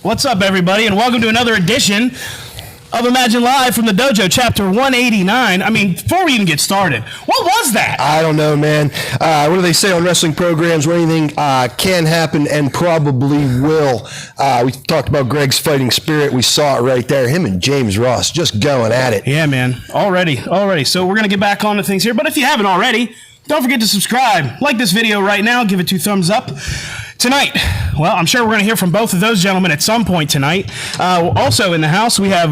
What's up, everybody, and welcome to another edition of Imagine Live from the Dojo, Chapter 189. I mean, before we even get started, what was that? I don't know, man. What do they say on wrestling programs where anything can happen and probably will? We talked about Greg's fighting spirit. We saw it right there. Him and James Ross just going at it. Yeah, man. Already. So we're going to get back on to things here. But if you haven't already, don't forget to subscribe. Like this video right now. Give it 2 thumbs up. Tonight, well, I'm sure we're going to hear from both of those gentlemen at some point tonight. Also in the house, we have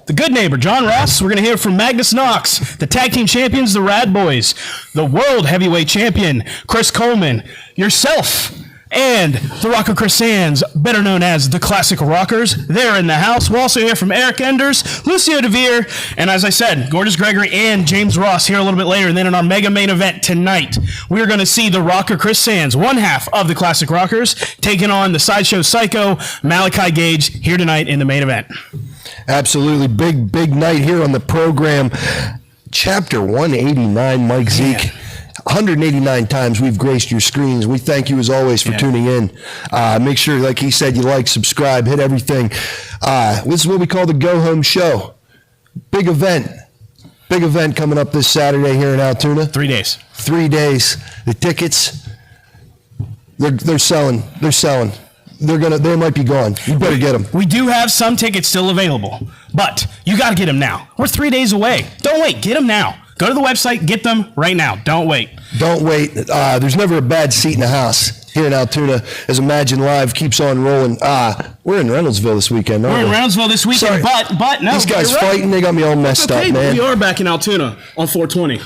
the good neighbor, John Ross. We're going to hear from Magnus Knox, the tag team champions, the Rad Boys, the world heavyweight champion, Chris Coleman, yourself, and the Rocker Chris Sands, better known as the Classic Rockers. They're in the house. We'll also hear from Eric Enders, Lucio DeVere, and as I said, Gorgeous Gregory and James Ross here a little bit later. And then in our mega main event tonight, we're going to see the Rocker Chris Sands, one half of the Classic Rockers, taking on the Sideshow Psycho, Malachi Gage, here tonight in the main event. Absolutely. Big night here on the program. Chapter 189, Mike Zeke. 189 times we've graced your screens. We thank you as always for tuning in. Make sure, like he said, you like, subscribe, hit everything. This is what we call the Go Home Show. Big event coming up this Saturday here in Altoona. 3 days. 3 days. The tickets, they're selling. They might be gone. You better get them. We do have some tickets still available, but you got to get them now. We're 3 days away. Don't wait. Get them now. Go to the website, get them right now. Don't wait. Don't wait. There's never a bad seat in the house here in Altoona as Imagine Live keeps on rolling. We're in Reynoldsville this weekend, aren't we? We're in Reynoldsville this weekend, but no. These guys fighting, they got me all messed up, man. We are back in Altoona on 420.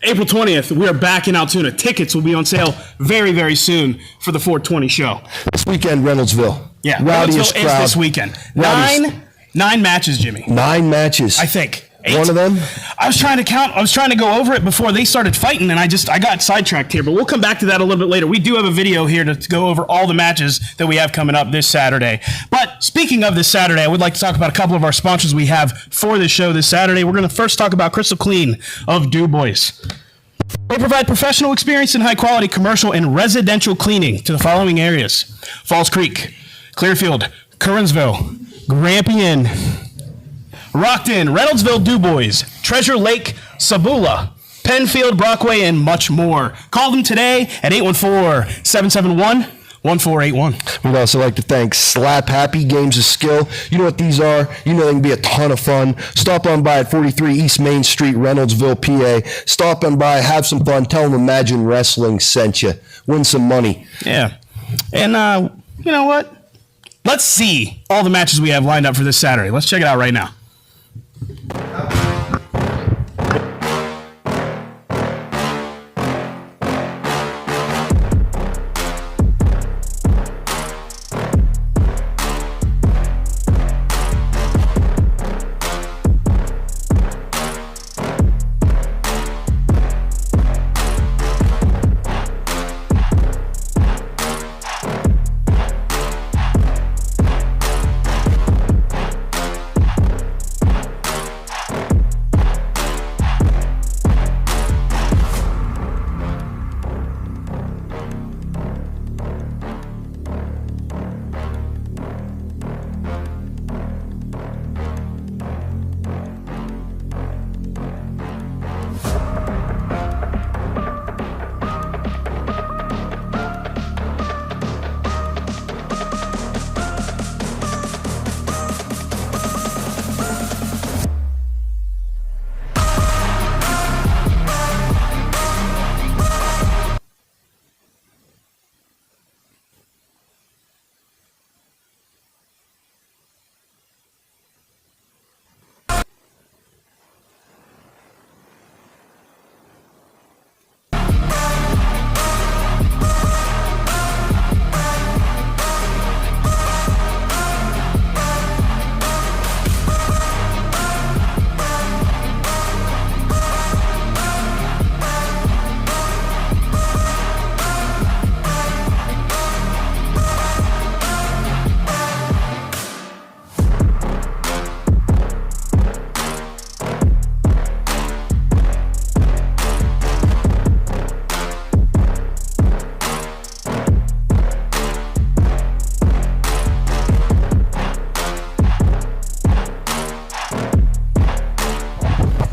April 20th, we are back in Altoona. Tickets will be on sale very, very soon for the 420 show. This weekend, Reynoldsville. Yeah, Rowdiest Reynoldsville crowd. is this weekend. Nine matches, Jimmy. 9 matches. I think. 8. One of them? I was trying to count. I was trying to go over it before they started fighting, and I got sidetracked here. But we'll come back to that a little bit later. We do have a video here to go over all the matches that we have coming up this Saturday. But speaking of this Saturday, I would like to talk about a couple of our sponsors we have for this show this Saturday. We're going to first talk about Crystal Clean of Du Bois. They provide professional experience in high-quality commercial and residential cleaning to the following areas: Falls Creek, Clearfield, Kernsville, Grampian, Rockton, Reynoldsville, Du Bois, Treasure Lake, Sabula, Penfield, Brockway, and much more. Call them today at 814-771-1481. We'd also like to thank Slap Happy Games of Skill. You know what these are. You know they can be a ton of fun. Stop on by at 43 East Main Street, Reynoldsville, PA. Stop on by, have some fun. Tell them Imagine Wrestling sent you. Win some money. Yeah. And you know what? Let's see all the matches we have lined up for this Saturday. Let's check it out right now.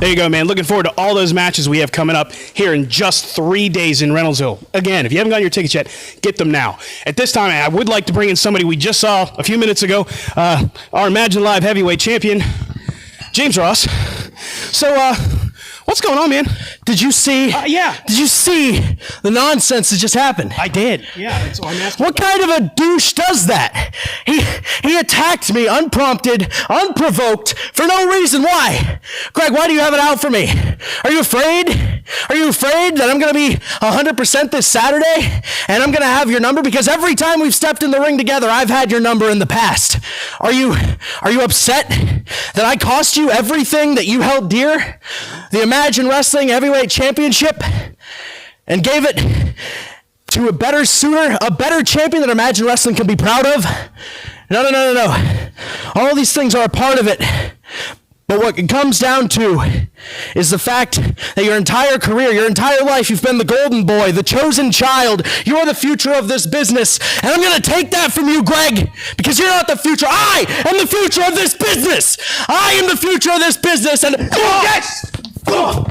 There you go, man. Looking forward to all those matches we have coming up here in just 3 days in Reynoldsville. Again, if you haven't gotten your tickets yet, get them now. At this time, I would like to bring in somebody we just saw a few minutes ago, our Imagine Live heavyweight champion, James Ross. So, what's going on, man? Did you see? Yeah. Did you see the nonsense that just happened? I did. Yeah, that's why I'm asking. What kind of a douche does that? He attacked me unprompted, unprovoked, for no reason. Why? Greg, why do you have it out for me? Are you afraid? Are you afraid that I'm going to be 100% this Saturday and I'm going to have your number? Because every time we've stepped in the ring together, I've had your number in the past. Are you upset that I cost you everything that you held dear? The Imagine Wrestling Heavyweight Championship, and gave it to a better suitor, a better champion that Imagine Wrestling can be proud of? No. All these things are a part of it. But what it comes down to is the fact that your entire career, your entire life, you've been the golden boy, the chosen child. You're the future of this business. And I'm going to take that from you, Greg, because you're not the future. I am the future of this business. I am the future of this business. And come on, Yes! Come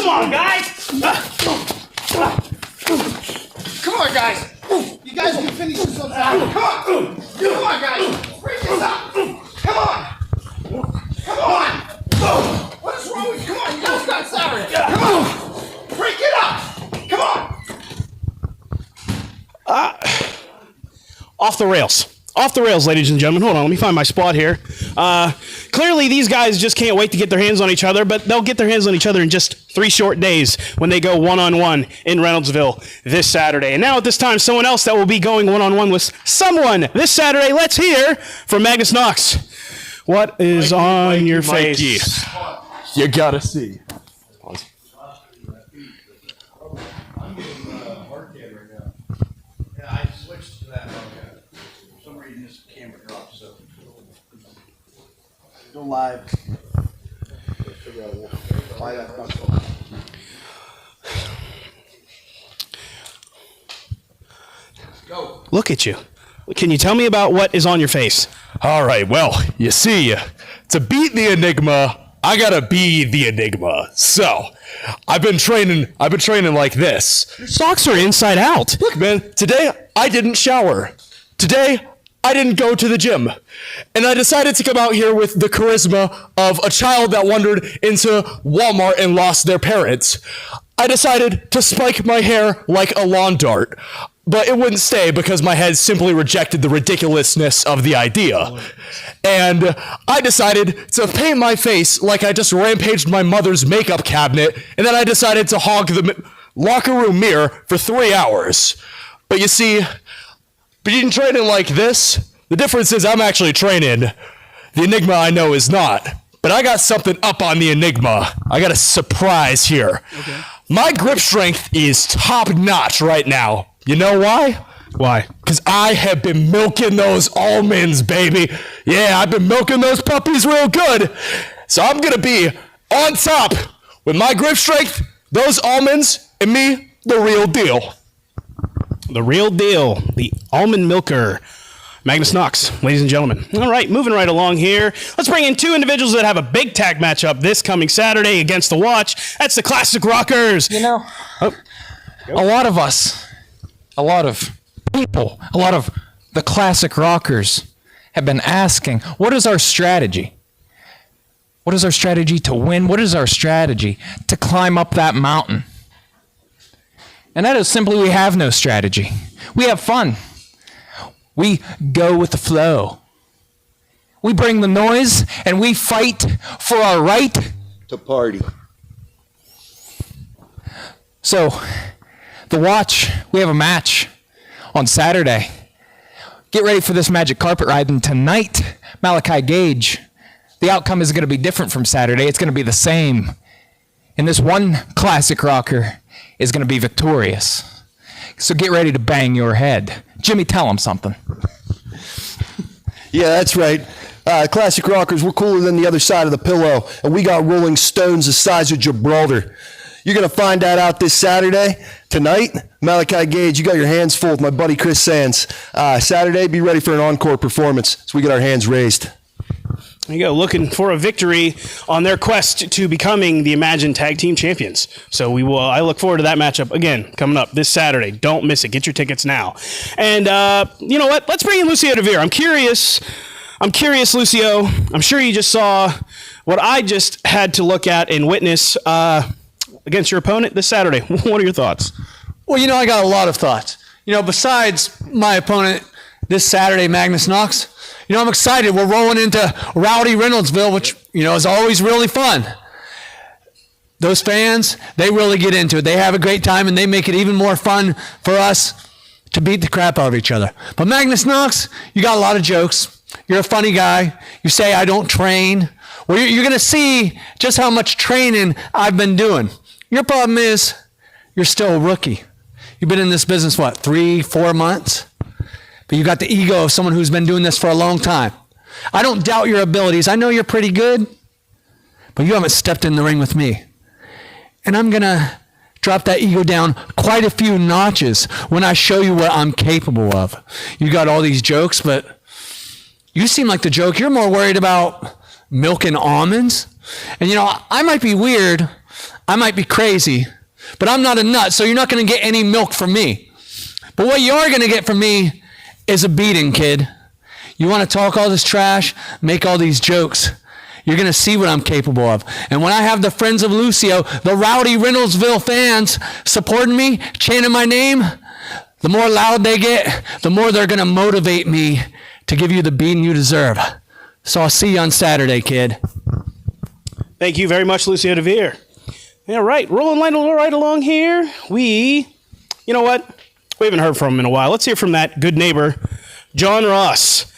on, guys! Come on, guys. You guys can finish this up. Come on. Come on, guys. Break this up. Come on. Come on. What is wrong with you? Come on. You guys got Saturday. Come on. Break it up. Come on. Off the rails. Off the rails, ladies and gentlemen. Hold on, let me find my spot here. Clearly, these guys just can't wait to get their hands on each other, but they'll get their hands on each other in just 3 short days when they go one-on-one in Reynoldsville this Saturday. And now at this time, someone else that will be going one-on-one with someone this Saturday. Let's hear from Magnus Knox. What is on your face? You gotta see. Yeah, I switched to that. For some reason, this camera dropped, so. Go live. Figure out why that's not so. Go. Look at you. Can you tell me about what is on your face? All right, well, you see, to beat the Enigma, I gotta be the Enigma. So, I've been training like this. Your socks are inside out. Look, man, today I didn't shower. Today I didn't go to the gym. And I decided to come out here with the charisma of a child that wandered into Walmart and lost their parents. I decided to spike my hair like a lawn dart. But it wouldn't stay because my head simply rejected the ridiculousness of the idea. And I decided to paint my face like I just rampaged my mother's makeup cabinet, and then I decided to hog the locker room mirror for 3 hours. But you see, being training like this, the difference is I'm actually training. The Enigma I know is not. But I got something up on the Enigma. I got a surprise here. Okay. My grip strength is top notch right now. You know why? Why? Because I have been milking those almonds, baby. Yeah, I've been milking those puppies real good. So I'm going to be on top with my grip strength, those almonds, and me, the real deal. The real deal. The almond milker. Magnus Knox, ladies and gentlemen. All right, moving right along here. Let's bring in 2 individuals that have a big tag matchup this coming Saturday against the Watch. That's the Classic Rockers. You know, a lot of us, a lot of people, a lot of the Classic Rockers have been asking, what is our strategy? What is our strategy to win? What is our strategy to climb up that mountain? And that is simply, we have no strategy. We have fun. We go with the flow. We bring the noise and we fight for our right To party. So, the Watch, we have a match on Saturday. Get ready for this magic carpet ride. And tonight, Malachi Gage, the outcome is going to be different from Saturday. It's going to be the same. And this one Classic Rocker is going to be victorious. So get ready to bang your head. Jimmy, tell him something. Yeah, that's right. Classic Rockers, we're cooler than the other side of the pillow, and we got Rolling Stones the size of Gibraltar. You're going to find that out this Saturday. Tonight, Malachi Gage, you got your hands full with my buddy Chris Sands. Saturday, be ready for an encore performance as we get our hands raised. There you go, looking for a victory on their quest to becoming the Imagine Tag Team Champions. So I look forward to that matchup again coming up this Saturday. Don't miss it. Get your tickets now. And you know what? Let's bring in Lucio DeVere. I'm curious, Lucio. I'm sure you just saw what I just had to look at and witness against your opponent this Saturday. What are your thoughts? Well, I got a lot of thoughts. Besides my opponent this Saturday, Magnus Knox, I'm excited. We're rolling into Rowdy Reynoldsville, which, is always really fun. Those fans, they really get into it. They have a great time, and they make it even more fun for us to beat the crap out of each other. But Magnus Knox, you got a lot of jokes. You're a funny guy. You say, I don't train. Well, you're going to see just how much training I've been doing. Your problem is you're still a rookie. You've been in this business, 3-4 months? But you got the ego of someone who's been doing this for a long time. I don't doubt your abilities. I know you're pretty good, but you haven't stepped in the ring with me. And I'm going to drop that ego down quite a few notches when I show you what I'm capable of. You got all these jokes, but you seem like the joke. You're more worried about milk and almonds. And I might be weird. I might be crazy, but I'm not a nut, so you're not going to get any milk from me. But what you are going to get from me is a beating, kid. You want to talk all this trash, make all these jokes. You're going to see what I'm capable of. And when I have the Friends of Lucio, the Rowdy Reynoldsville fans supporting me, chanting my name, the more loud they get, the more they're going to motivate me to give you the beating you deserve. So I'll see you on Saturday, kid. Thank you very much, Lucio DeVere. Yeah, right. Rolling right along here. You know what? We haven't heard from him in a while. Let's hear from that good neighbor, John Ross.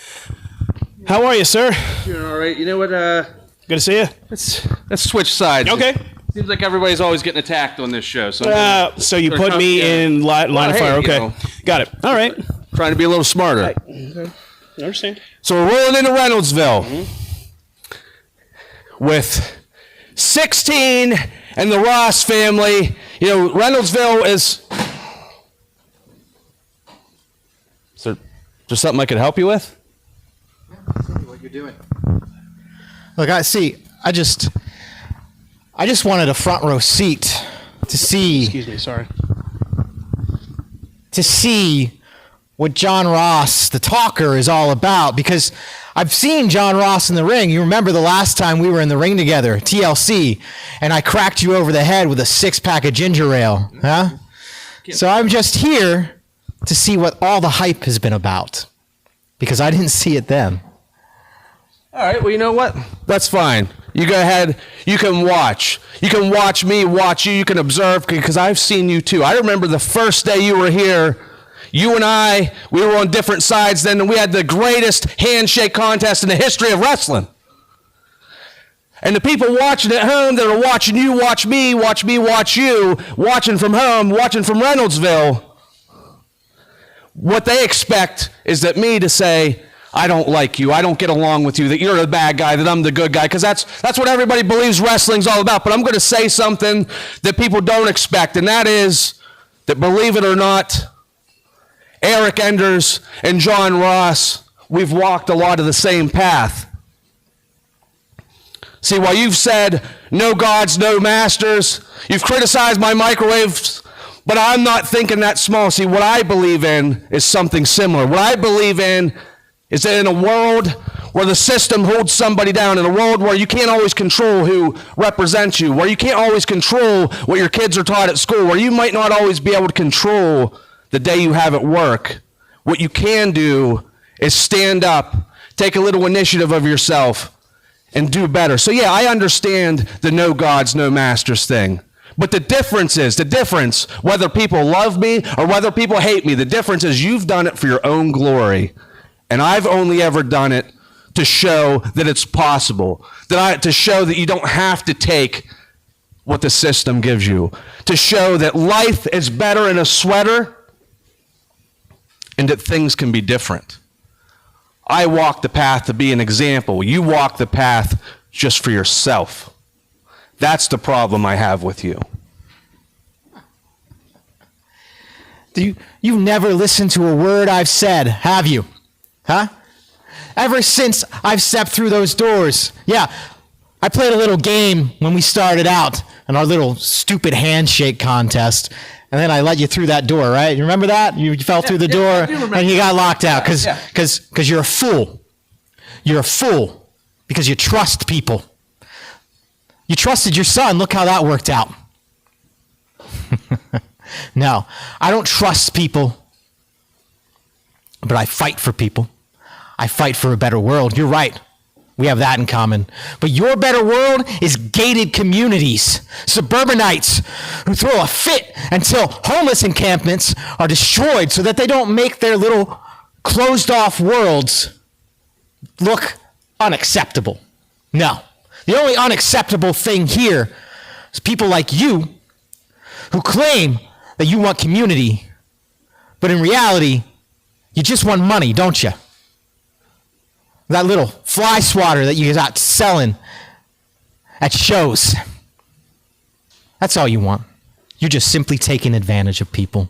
How are you, sir? Doing all right. You know what? Good to see you. Let's switch sides. Okay. Seems like everybody's always getting attacked on this show. So you put me in line of fire. Okay. Got it. All right. Trying to be a little smarter. I understand. So we're rolling into Reynoldsville with 16 and the Ross family. Reynoldsville is... Is there something I could help you with? What you're doing. Look, I just wanted a front row seat to see. Excuse me, sorry. To see what John Ross, the talker, is all about, because I've seen John Ross in the ring. You remember the last time we were in the ring together, TLC, and I cracked you over the head with a 6-pack of ginger ale, huh? So I'm just here to see what all the hype has been about, because I didn't see it then. All right, well, you know what? That's fine. You go ahead. You can watch. You can watch me watch you. You can observe, because I've seen you too. I remember the first day you were here. You and we were on different sides then, and we had the greatest handshake contest in the history of wrestling. And the people watching at home that are watching you watch me watch you, watching from home, watching from Reynoldsville, what they expect is that me to say, I don't like you, I don't get along with you, that you're the bad guy, that I'm the good guy, because that's what everybody believes wrestling's all about. But I'm going to say something that people don't expect, and that is that, believe it or not, Eric Enders and John Ross, we've walked a lot of the same path. See, while you've said no gods, no masters, you've criticized my microwaves, but I'm not thinking that small. See, what I believe in is something similar. What I believe in is that in a world where the system holds somebody down, in a world where you can't always control who represents you, where you can't always control what your kids are taught at school, where you might not always be able to control the day you have at work, what you can do is stand up, take a little initiative of yourself, and do better. So yeah, I understand the no gods, no masters thing. But the difference, whether people love me or whether people hate me, the difference is you've done it for your own glory. And I've only ever done it to show that it's possible, to show that you don't have to take what the system gives you, to show that life is better in a sweater and that things can be different. I walk the path to be an example. You walk the path just for yourself. That's the problem I have with you. You've never listened to a word I've said, have you? Huh? Ever since I've stepped through those doors. Yeah, I played a little game when we started out in our little stupid handshake contest. And then I let you through that door, right? You remember that? You fell through the door and you got locked out because you're a fool. You're a fool because you trust people. You trusted your son. Look how that worked out. No, I don't trust people, but I fight for people. I fight for a better world. You're right. We have that in common. But your better world is gated communities, suburbanites who throw a fit until homeless encampments are destroyed so that they don't make their little closed off worlds look unacceptable. No. The only unacceptable thing here is people like you who claim that you want community, but in reality, you just want money, don't you? That little fly swatter that you got selling at shows. That's all you want. You're just simply taking advantage of people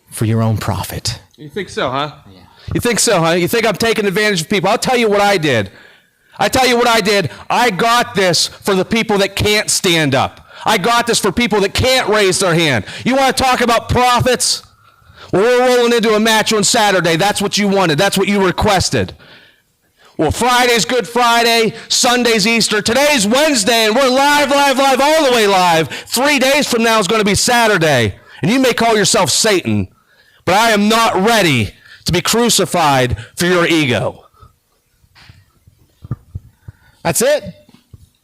for your own profit. You think so, huh? Yeah. You think so, huh? You think I'm taking advantage of people? I'll tell you what I did. I got this for the people that can't stand up. I got this for people that can't raise their hand. You want to talk about profits? Well, we're rolling into a match on Saturday. That's what you wanted. That's what you requested. Well, Friday's Good Friday, Sunday's Easter, today's Wednesday, and we're live, all the way live. 3 days from now is going to be Saturday. And you may call yourself Satan, but I am not ready to be crucified for your ego. That's it?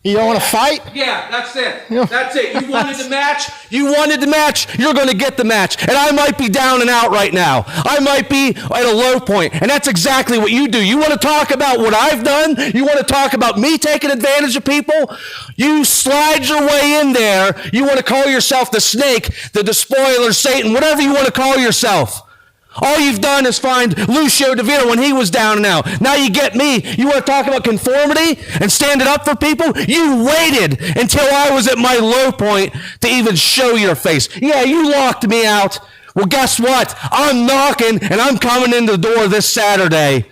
You don't want to fight? Yeah, that's it. That's it. You wanted the match. You're going to get the match. And I might be down and out right now. I might be at a low point. And that's exactly what you do. You want to talk about what I've done? You want to talk about me taking advantage of people? You slide your way in there. You want to call yourself the snake, the despoiler, Satan, whatever you want to call yourself. All you've done is find Lucio DeVito when he was down and out. Now you get me. You want to talk about conformity and standing up for people? You waited until I was at my low point to even show your face. Yeah, you locked me out. Well, guess what? I'm knocking and I'm coming in the door this Saturday.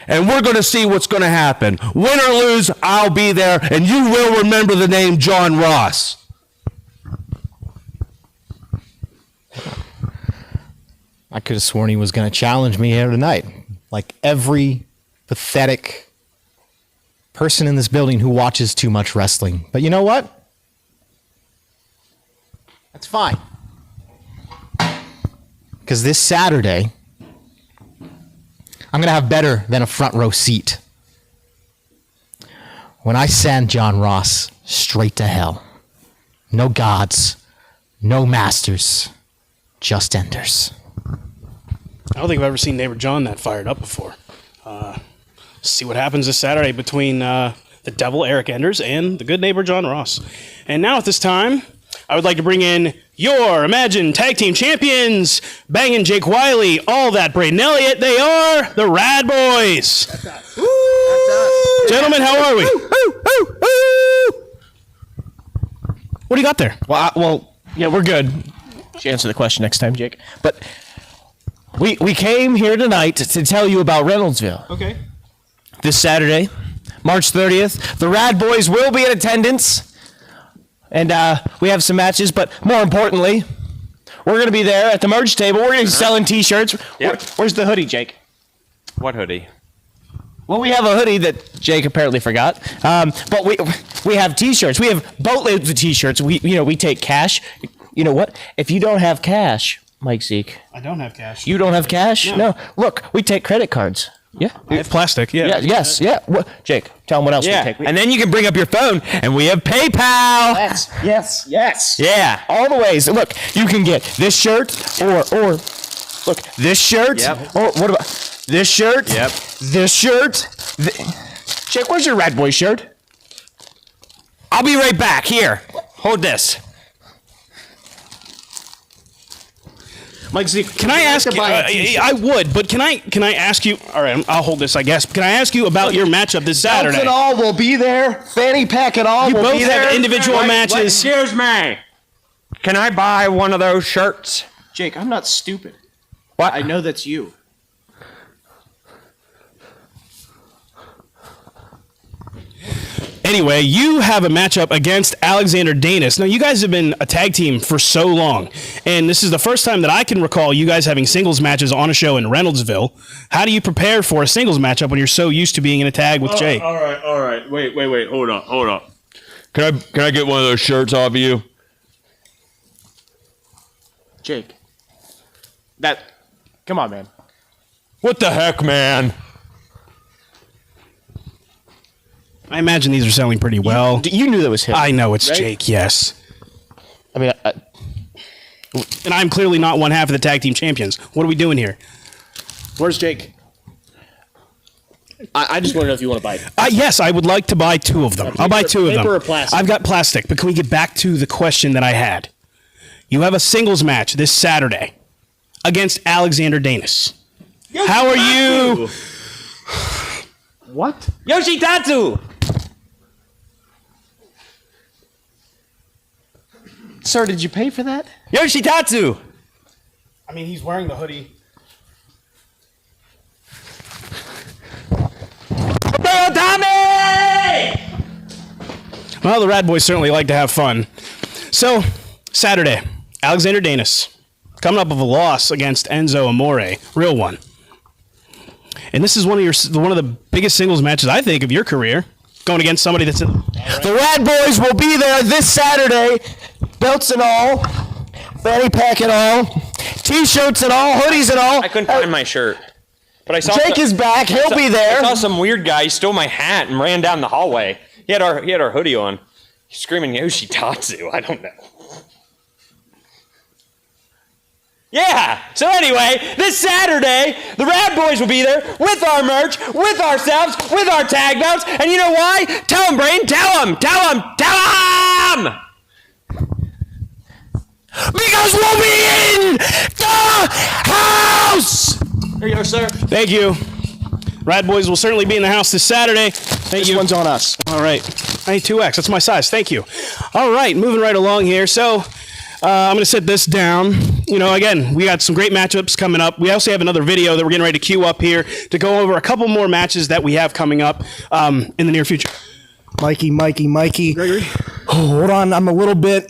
And we're going to see what's going to happen. Win or lose, I'll be there, and you will remember the name John Ross. I could have sworn he was going to challenge me here tonight. Like every pathetic person in this building who watches too much wrestling. But you know what? That's fine. Because this Saturday, I'm going to have better than a front row seat when I send John Ross straight to hell. No gods, no masters, just enders. I don't think I've ever seen Neighbor John that fired up before. See what happens this Saturday between the devil, Eric Enders, and the good neighbor, John Ross. And now at this time, I would like to bring in your Imagine Tag Team Champions, Bangin' Jake Wiley, All That Braden Elliott. They are the Rad Boys. That's us. Gentlemen, how are we? What do you got there? Well, yeah, we're good. You answer the question next time, Jake. But we came here tonight to tell you about Reynoldsville. Okay. This Saturday, March 30th, the Rad Boys will be in attendance. And we have some matches, but more importantly, we're going to be there at the merch table. We're going to be selling T-shirts. Yep. Where's the hoodie, Jake? What hoodie? Well, we have a hoodie that Jake apparently forgot. But we have T-shirts. We have boatloads of T-shirts. We take cash. You know what? If you don't have cash, Mike Zeke. I don't have cash. You don't have cash? No. Look, we take credit cards. Yeah. I have plastic, yeah. Yeah. Yes. Yeah. Jake, tell them what else we take. And then you can bring up your phone, and we have PayPal. Yes. Yeah. All the ways. Look, you can get this shirt or look, this shirt. Yep. Or what about this shirt? Yep. This shirt. Jake, where's your Rad Boy shirt? I'll be right back. Here, hold this. Mike Zeke, can I ask you? I would, but can I ask you? All right, I'll hold this, I guess. Can I ask you about your matchup this Saturday? and all will be there. Fanny pack and all You will both be there. have individual matches. Excuse me. Can I buy one of those shirts? Jake, I'm not stupid. What? I know that's you. Anyway, you have a matchup against Alexander Danis. Now, you guys have been a tag team for so long, and this is the first time that I can recall you guys having singles matches on a show in Reynoldsville. How do you prepare for a singles matchup when you're so used to being in a tag with Jake? All right. Wait. Hold up. Can I get one of those shirts off of you? Jake. Come on, man. What the heck, man? I imagine these are selling pretty well. You knew that was him. I know it's right? Jake, yes. I mean, And I'm clearly not one half of the tag team champions. What are we doing here? where's Jake? I just want to know if you want to buy it. Yes, I would like to buy 2 of them. I'll buy 2 of them. Paper or plastic? I've got plastic, but can we get back to the question that I had? You have a singles match this Saturday against Alexander Danis. How are you? What? Yoshitatsu! Sir, did you pay for that? Yoshitatsu! I mean, he's wearing the hoodie. Well, the Rad Boys certainly like to have fun. So, Saturday, Alexander Danis coming up with a loss against Enzo Amore, real one. And this is one of the biggest singles matches, I think, of your career, going against somebody that's in... The Rad Boys will be there this Saturday. Belts and all, fanny pack and all, T-shirts and all, hoodies and all. I couldn't find my shirt. But I saw Jake is back. He'll be there. I saw some weird guy. He stole my hat and ran down the hallway. He had our hoodie on. He's screaming Yoshitatsu. I don't know. Yeah. So anyway, this Saturday, the Rad Boys will be there with our merch, with ourselves, with our tag belts. And you know why? Tell them, Brain. Tell them. Because we'll be in the house. There you go, sir. Thank you. Rad Boys will certainly be in the house this Saturday. Thank This you. one's on us. All right. I need 2X. That's my size. Thank you. All right. Moving right along here. So I'm going to set this down. You know, again, we got some great matchups coming up. We also have another video that we're getting ready to queue up here to go over a couple more matches that we have coming up in the near future. Mikey. Gregory? Oh, hold on. I'm a little bit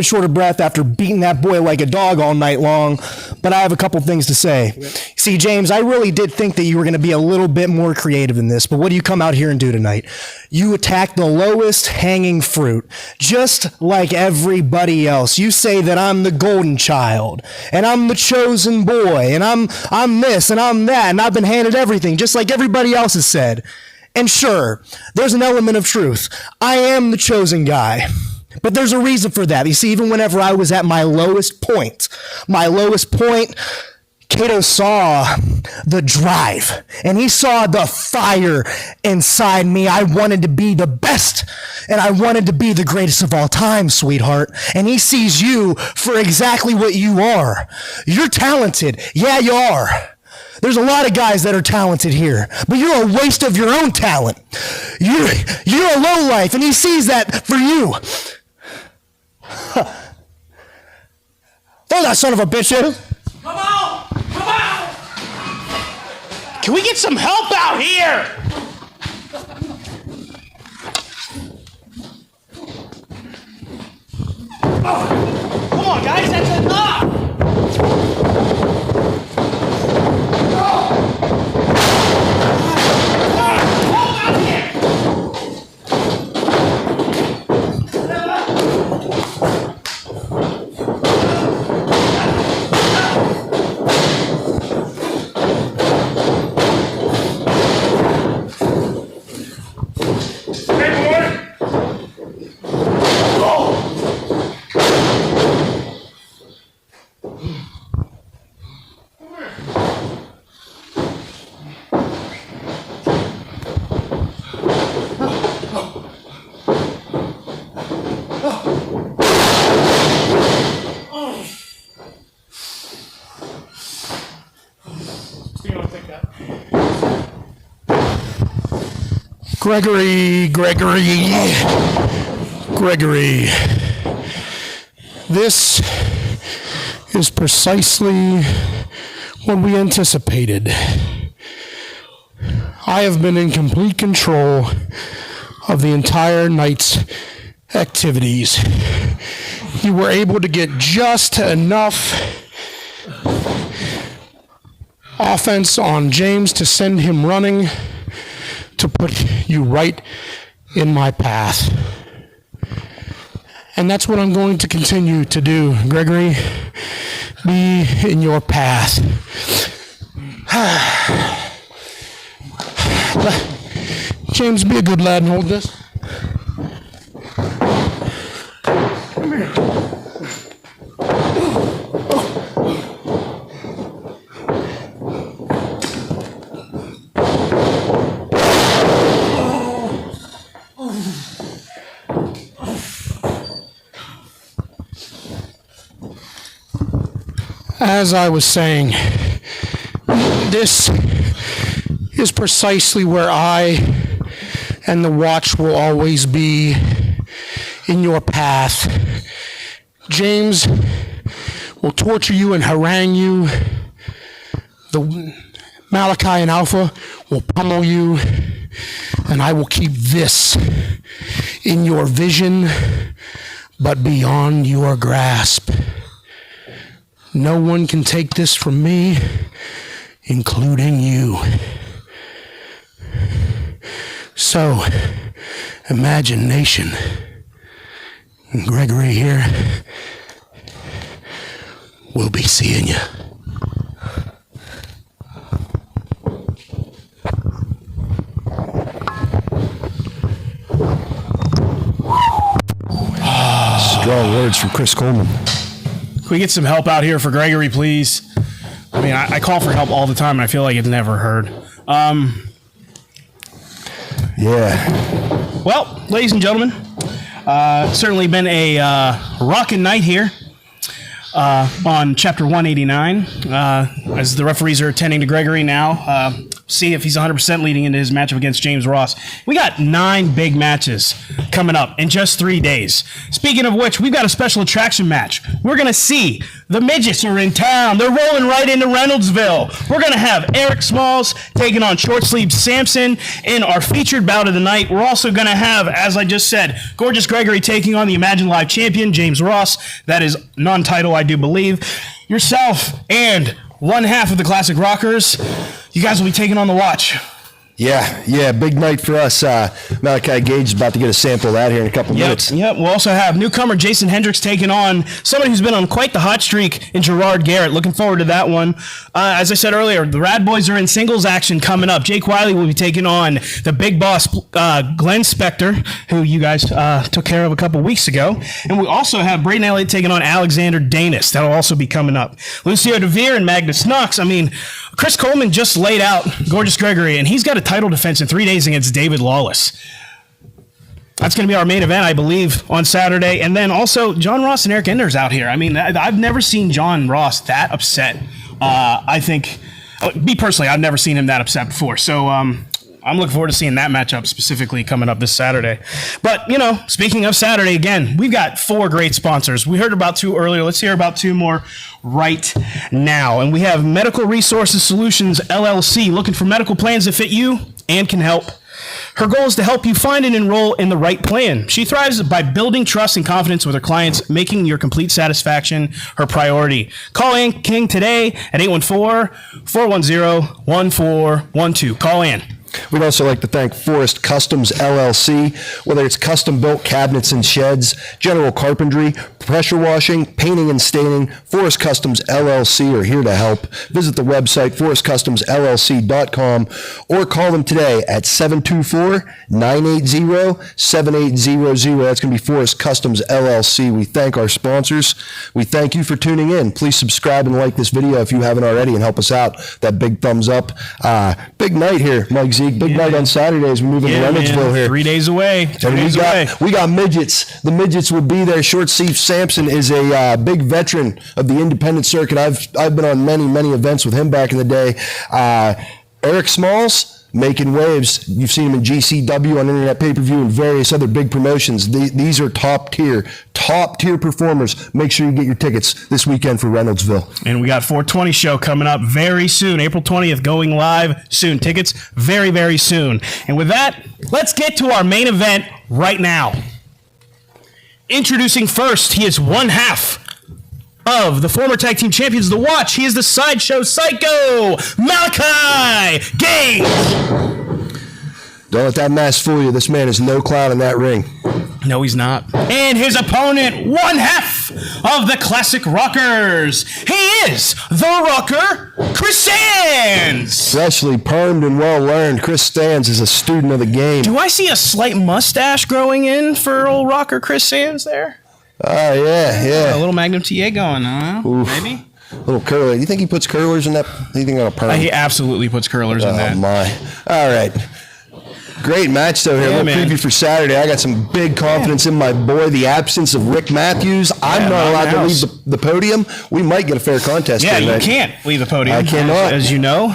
short of breath after beating that boy like a dog all night long, but I have a couple things to say. See, James, I really did think that you were going to be a little bit more creative than this, but what do you come out here and do tonight? You attack the lowest hanging fruit, just like everybody else. You say that I'm the golden child, and I'm the chosen boy, and I'm this, and I'm that, and I've been handed everything, just like everybody else has said. And sure, there's an element of truth. I am the chosen guy. But there's a reason for that. You see, even whenever I was at my lowest point, Kato saw the drive, and he saw the fire inside me. I wanted to be the best, and I wanted to be the greatest of all time, sweetheart. And he sees you for exactly what you are. You're talented. Yeah, you are. There's a lot of guys that are talented here, but you're a waste of your own talent. You're a lowlife, and he sees that for you. Throw that son of a bitch in. Come on! Can we get some help out here? Come on, guys, that's enough! Gregory. This is precisely what we anticipated. I have been in complete control of the entire night's activities. You were able to get just enough offense on James to send him running to put you right in my path. And that's what I'm going to continue to do, Gregory. Be in your path. James, be a good lad and hold this. Come here. As I was saying, this is precisely where I and the watch will always be, in your path. James will torture you and harangue you. The Malachi and Alpha will pummel you, and I will keep this in your vision, but beyond your grasp. No one can take this from me, including you. So, imagination, Gregory here, we'll be seeing you. Strong words from Chris Coleman. Can we get some help out here for Gregory, please? I mean, I call for help all the time, and I feel like it's never heard. Yeah. Well, ladies and gentlemen, certainly been a rockin' night here on Chapter 189. As the referees are attending to Gregory now, see if he's 100% leading into his matchup against James Ross. We got 9 big matches coming up in just 3 days. Speaking of which, we've got a special attraction match. We're going to see the midgets are in town. They're rolling right into Reynoldsville. We're going to have Eric Smalls taking on Short Sleeve Samson in our featured bout of the night. We're also going to have, as I just said, Gorgeous Gregory taking on the Imagine Live champion, James Ross. That is non-title, I do believe. Yourself and one half of the Classic Rockers, you guys will be taking on the watch. Yeah, big night for us. Malachi Gage is about to get a sample of that here in a couple minutes. Yep, we'll also have newcomer Jason Hendricks taking on somebody who's been on quite the hot streak in Gerard Garrett. Looking forward to that one. As I said earlier, the Rad Boys are in singles action coming up. Jake Wiley will be taking on the big boss, Glenn Spector, who you guys took care of a couple weeks ago. And we also have Braden Elliott taking on Alexander Danis. That'll also be coming up. Lucio DeVere and Magnus Knox. I mean, Chris Coleman just laid out Gorgeous Gregory, and he's got a title defense in 3 days against David Lawless. That's going to be our main event, I believe, on Saturday. And then also, John Ross and Eric Ender's out here. I mean, I've never seen John Ross that upset. I think, me personally, I've never seen him that upset before. So I'm looking forward to seeing that matchup specifically coming up this Saturday. But, you know, speaking of Saturday, again, we've got 4 great sponsors. We heard about 2 earlier. Let's hear about 2 more right now. And we have Medical Resources Solutions, LLC, looking for medical plans that fit you and can help. Her goal is to help you find and enroll in the right plan. She thrives by building trust and confidence with her clients, making your complete satisfaction her priority. Call Ann King today at 814-410-1412. Call Ann. We'd also like to thank Forest Customs LLC. Whether it's custom-built cabinets and sheds, general carpentry, pressure washing, painting and staining, Forest Customs LLC are here to help. Visit the website, forestcustomsllc.com, or call them today at 724-980-7800. That's going to be Forest Customs LLC. We thank our sponsors. We thank you for tuning in. Please subscribe and like this video if you haven't already and help us out. That big thumbs up. Big night here, Mike Z. Big night on Saturdays. We move into Reynoldsville here. 3 days away. We got midgets. The midgets will be there. Short Sleeve Sampson is a big veteran of the independent circuit. I've been on many events with him back in the day. Eric Smalls, making waves. You've seen him in GCW on Internet Pay-Per-View and various other big promotions. These are top tier performers. Make sure you get your tickets this weekend for Reynoldsville. And we got 420 show coming up very soon. April 20th going live soon. Tickets very, very soon. And with that, let's get to our main event right now. Introducing first, he is one half of the former tag team champions, The Watch. He is the Sideshow Psycho, Malachi Gage. Don't let that mask fool you. This man is no clown in that ring. No, he's not. And his opponent, one half of the Classic Rockers. He is the Rocker, Chris Sands. Freshly permed and well learned, Chris Sands is a student of the game. Do I see a slight mustache growing in for old Rocker Chris Sands there? Oh, yeah. A little Magnum TA going, huh? Maybe? Little curler. Do you think he puts curlers in that? Anything on a perm? He absolutely puts curlers in that. Oh, my. All right. Great match, though, here. Yeah, A little man. preview for Saturday. I got some big confidence in my boy. The absence of Rick Matthews. I'm not allowed to leave the podium. We might get a fair contest Yeah, here you tonight. can't leave the podium. I cannot. As you know.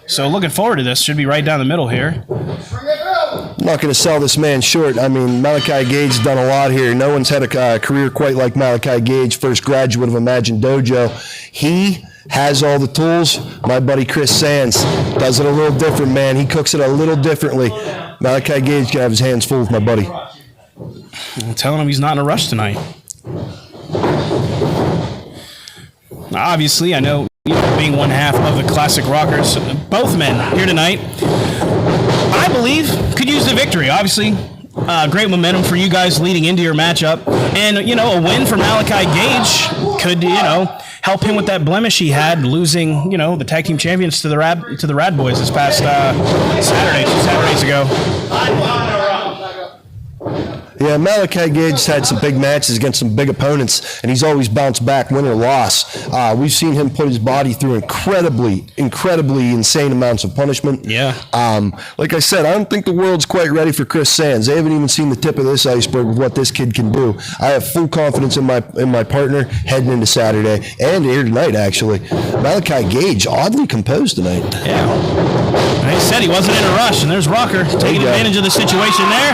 So looking forward to this. Should be right down the middle here. I'm not going to sell this man short. I mean, Malachi Gage's done a lot here. No one's had a career quite like Malachi Gage, first graduate of Imagine Dojo. He has all the tools. My buddy Chris Sands does it a little different, man. He cooks it a little differently. Malachi Gage can have his hands full with my buddy. I'm telling him he's not in a rush tonight. Obviously, I know, being one half of the Classic Rockers, both men here tonight, I believe, could use the victory. Obviously, great momentum for you guys leading into your matchup. And, a win for Malachi Gage could, help him with that blemish he had, losing, the tag team champions to the Rad Boys this past Saturday, 2 Saturdays ago. Yeah, Malachi Gage had some big matches against some big opponents, and he's always bounced back, win or loss. We've seen him put his body through incredibly insane amounts of punishment. Yeah. Like I said, I don't think the world's quite ready for Chris Sands. They haven't even seen the tip of this iceberg of what this kid can do. I have full confidence in my partner heading into Saturday and here tonight, actually. Malachi Gage, oddly composed tonight. Yeah. And he said he wasn't in a rush, and there's Rocker taking advantage of the situation there.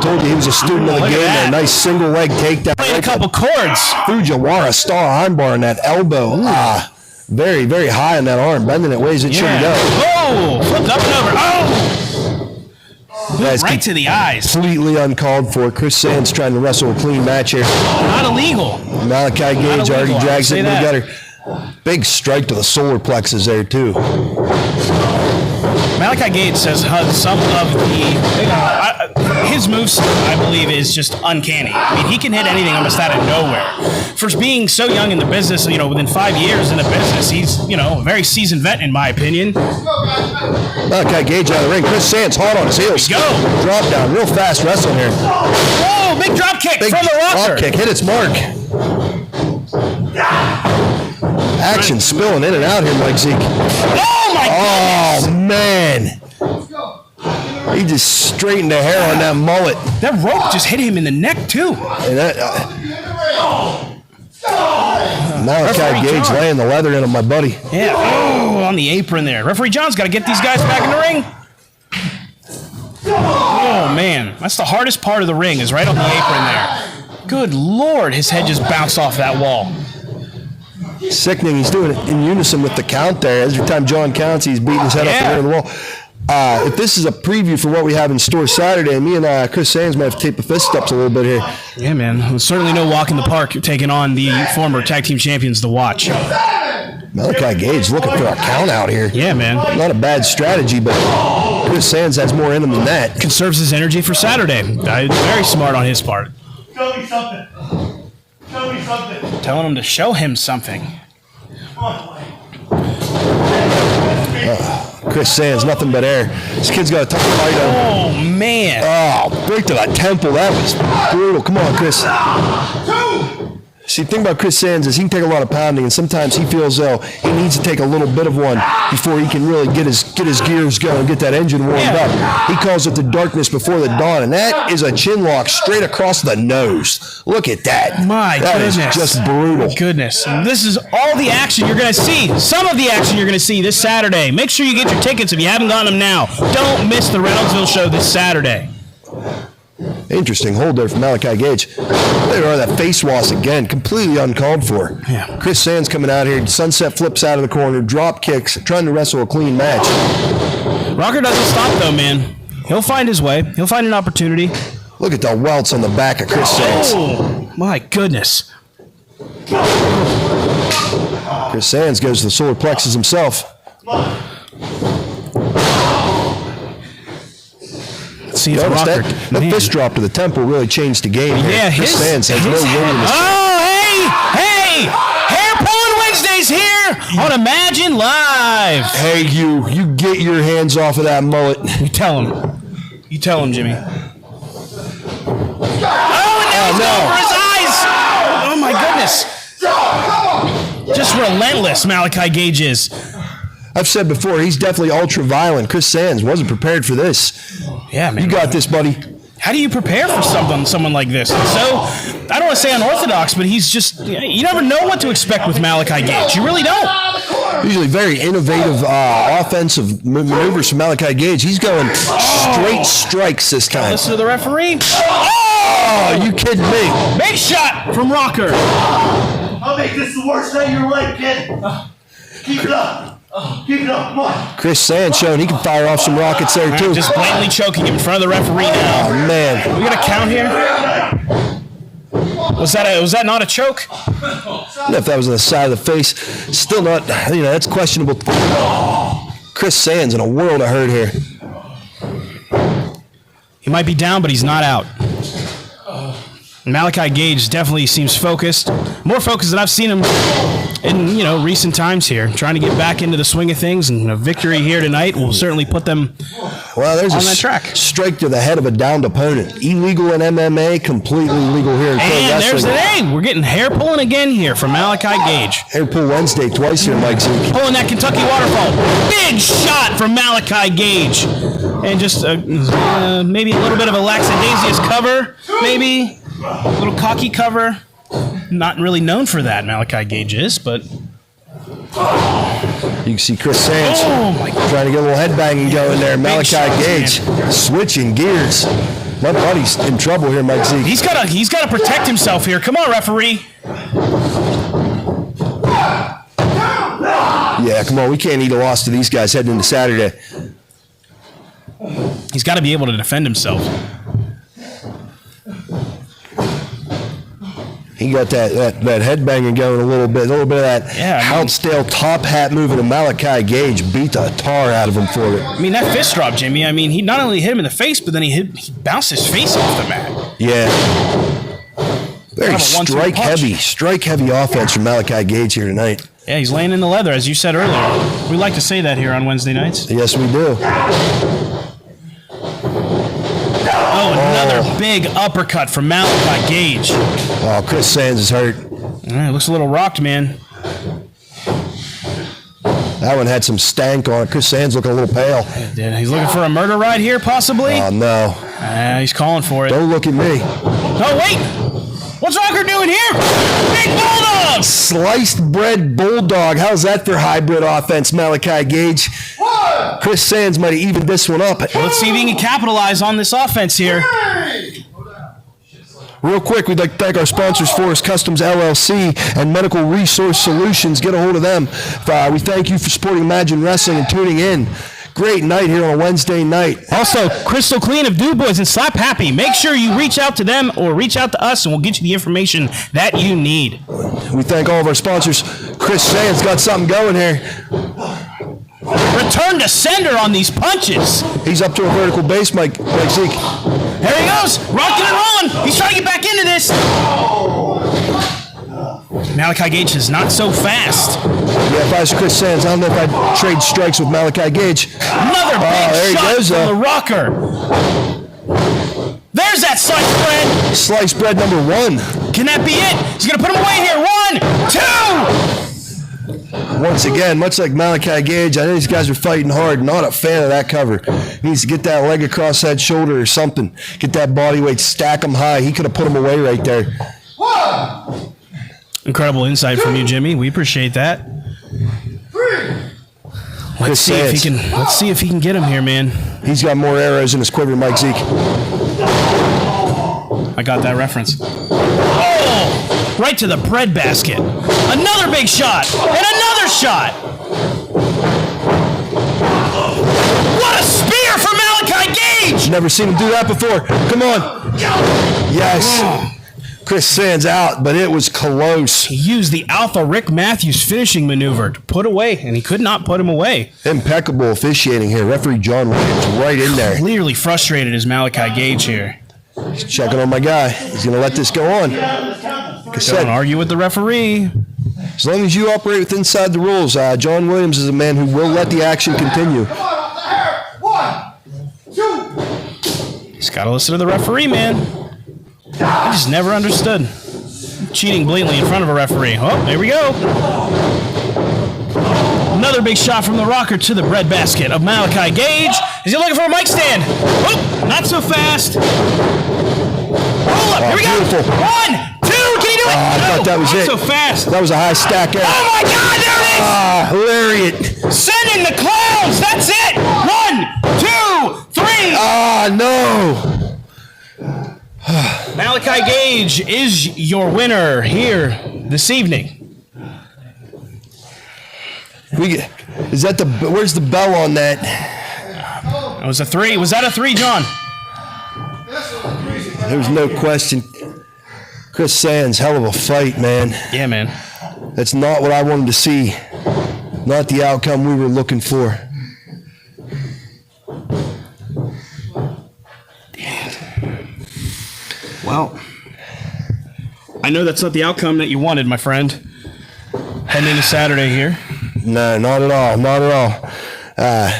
Told you he was a student of the Look at game. that. A nice single leg takedown. Playing a couple chords. Fujiwara star armbar in that elbow. Very, very high on that arm, bending it ways it shouldn't go. Oh, flipped up and over. Oh! Guys, Right to the eyes. completely uncalled for. Chris Sands trying to wrestle a clean match here. Not illegal. Malachi Gage illegal, already I drags would it say in the that. gutter. Big strike to the solar plexus there, too. Malachi Gage says some of his moves, I believe, is just uncanny. I mean, he can hit anything almost out of nowhere. For being so young in the business, within 5 years in the business, he's, a very seasoned vet, in my opinion. Malachi Gage out of the ring. Chris Sands hard on his heels. Go. Drop down. Real fast wrestling here. Whoa, big drop kick Big from the Rocker. drop kick. Hit its mark. Action spilling in and out here, Mike Zeke. Oh, my Oh, goodness. man. He just straightened the hair on that mullet. That rope just hit him in the neck, too. And that, Malachi Gage laying the leather in on my buddy. Yeah. Oh, on the apron there. Referee John's got to get these guys back in the ring. Oh, man. That's the hardest part of the ring, is right on the apron there. Good Lord, his head just bounced off that wall. Sickening. He's doing it in unison with the count there. Every time John counts, he's beating his head up the rear of the wall. If this is a preview for what we have in store Saturday, me and Chris Sands might have to tape the fist ups a little bit here. Yeah, man. It was certainly no walk in the park taking on the former tag team champions, The Watch. Malachi Gage looking for a count out here. Yeah, man. Not a bad strategy, but Chris Sands has more in him than that. Conserves his energy for Saturday. Very smart on his part. Show me something. Show me something. Telling him to show him something. Chris Sands, nothing but air. This kid's got a tough fight on him. Oh, man. Oh, break to the temple. That was brutal. Come on, Chris. See, the thing about Chris Sands is he can take a lot of pounding, and sometimes he feels though he needs to take a little bit of one before he can really get his gears going, get that engine warmed up. He calls it the darkness before the dawn, and that is a chin lock straight across the nose. Look at that. My goodness. That is just brutal. Goodness. And this is all the action you're going to see. Some of the action you're going to see this Saturday. Make sure you get your tickets if you haven't gotten them now. Don't miss the Reynoldsville show this Saturday. Interesting hold there from Malachi Gage. There are that face wash again, completely uncalled for. Yeah. Chris Sands coming out here, sunset flips out of the corner, drop kicks, trying to wrestle a clean match. Rocker doesn't stop though, man. He'll find his way. He'll find an opportunity. Look at the welts on the back of Chris Sands. Oh, my goodness. Chris Sands goes to the solar plexus himself. See if Notice Rocker. that fist drop to the temple really changed the game here. Yeah, Chris Sands has no room in his hey! Hair Pulling Wednesdays here on Imagine Live. Hey, you get your hands off of that mullet. You tell him, Jimmy. Oh, and now over his eyes. Oh, my goodness. Just relentless, Malachi Gage is. I've said before, he's definitely ultra violent. Chris Sands wasn't prepared for this. Yeah, man. You got this, buddy. How do you prepare for someone like this? So, I don't want to say unorthodox, but he's just, you never know what to expect with Malachi Gage. You really don't. Usually very innovative offensive maneuvers from Malachi Gage. He's going straight strikes this time. Listen to the referee. Oh, you kidding me? Big shot from Rocker. I'll make this the worst night of your life, kid. Keep it up. Keep it up, come on. Chris Sands showing he can fire off some rockets there, too. Just blatantly choking him in front of the referee now. Oh, man. We got a count here? Was that not a choke? I don't know if that was on the side of the face. Still not, that's questionable. Chris Sands in a world of hurt here. He might be down, but he's not out. Malachi Gage definitely seems focused. More focused than I've seen him in, recent times here. Trying to get back into the swing of things, and a victory here tonight will certainly put them there's on a that track. Strike to the head of a downed opponent. Illegal in MMA, completely legal here in pro And wrestling. there's we're getting hair pulling again here from Malachi Gage. Hair pull Wednesday twice here, Mike Zeke. Pulling that Kentucky waterfall. Big shot from Malachi Gage. And just maybe a little bit of a lackadaisious cover, maybe. A little cocky cover. Not really known for that, Malachi Gage is, but... You can see Chris Sands trying to get a little headbanging going there. Malachi Gage switching gears. My buddy's in trouble here, Mike Zeke. He's got to protect himself here. Come on, referee. Yeah, come on. We can't eat a loss to these guys heading into Saturday. He's got to be able to defend himself. He got that headbanging going a little bit of that Houtzdale top hat moving, and Malachi Gage beat the tar out of him for it. I mean, that fist drop, Jimmy, he not only hit him in the face, but then he bounced his face off the mat. Yeah. Very Kind of a 1-2 strike heavy offense from Malachi Gage here tonight. Yeah, he's laying in the leather, as you said earlier. We like to say that here on Wednesday nights. Yes, we do. Oh, another big uppercut from Malachi Gage. Oh, Chris Sands is hurt. Looks a little rocked, man. That one had some stank on it. Chris Sands looking a little pale. He's looking for a murder ride here, possibly? Oh, no. He's calling for it. Don't look at me. Oh, wait! What's Rocker doing here? Big Bulldog! Sliced bread bulldog. How's that for hybrid offense, Malachi Gage? Chris Sands might have evened this one up. Let's see if he can capitalize on this offense here. Real quick, we'd like to thank our sponsors, Forest Customs LLC and Medical Resource Solutions. Get a hold of them. We thank you for supporting Imagine Wrestling and tuning in. Great night here on a Wednesday night. Also, Crystal Clean of Du Bois and Slap Happy. Make sure you reach out to them or reach out to us, and we'll get you the information that you need. We thank all of our sponsors. Chris Sands got something going here. Return to sender on these punches. He's up to a vertical base, Mike Zeke. There he goes, rocking and rolling. He's trying to get back into this. Malachi Gage is not so fast. Yeah, if I was Chris Sands, I don't know if I'd trade strikes with Malachi Gage. Another big shot from the Rocker. There's that sliced bread. Sliced bread number 1. Can that be it? He's going to put him away here. 1, 2. Once again, much like Malachi Gage, I know these guys are fighting hard. Not a fan of that cover. He needs to get that leg across that shoulder or something. Get that body weight, stack him high. He could have put him away right there. 1, Incredible insight from you, Jimmy. We appreciate that. 3. Let's see if he can get him here, man. He's got more arrows in his quiver than Mike Zeke. I got that reference. Oh! Right to the bread basket. Another big shot. And another shot. What a spear from Malachi Gage! Never seen him do that before. Come on. Yes. Chris Sands out, but it was close. He used the Alpha Rick Matthews finishing maneuver to put away, and he could not put him away. Impeccable officiating here. Referee John Williams right in there. Clearly frustrated as Malachi Gage here. He's checking on my guy. He's going to let this go on. Like I said, Don't argue with the referee. as long as you operate within inside the rules, John Williams is a man who will let the action continue. Come on, off the hair. 1, 2. He's got to listen to the referee, man. I just never understood. Cheating blatantly in front of a referee. Oh, there we go. Another big shot from the rocker to the bread basket of Malachi Gage. Is he looking for a mic stand? Oh, not so fast. Roll up. Here we go. Beautiful. 1, 2. Can he do it? I thought that was not it. so fast. That was a high stack arrow. Oh, my God. There it is. Hilarious. Sending the clowns. That's it. 1, 2, 3. No. Malachi Gage is your winner here this evening. Is that where's the bell on that? It was a 3. Was that a 3, John? There's no question. Chris Sands, hell of a fight, man. Yeah, man. That's not what I wanted to see. Not the outcome we were looking for. Well, I know that's not the outcome that you wanted, my friend. Heading into Saturday here. No, not at all. Not at all.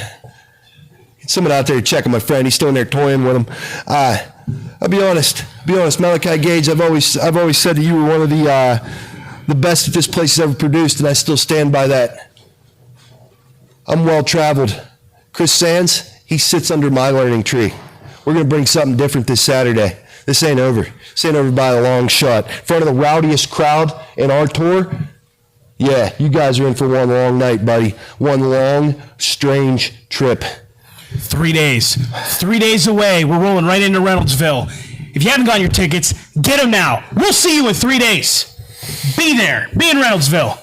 Someone out there checking my friend. He's still in there toying with him. I'll be honest. Malachi Gage, I've always said that you were one of the best that this place has ever produced, and I still stand by that. I'm well traveled. Chris Sands, he sits under my learning tree. We're gonna bring something different this Saturday. This ain't over. This ain't over by a long shot. In front of the rowdiest crowd in our tour. Yeah, you guys are in for one long night, buddy. One long, strange trip. 3 days. 3 days away. We're rolling right into Reynoldsville. If you haven't gotten your tickets, get them now. We'll see you in 3 days. Be there. Be in Reynoldsville.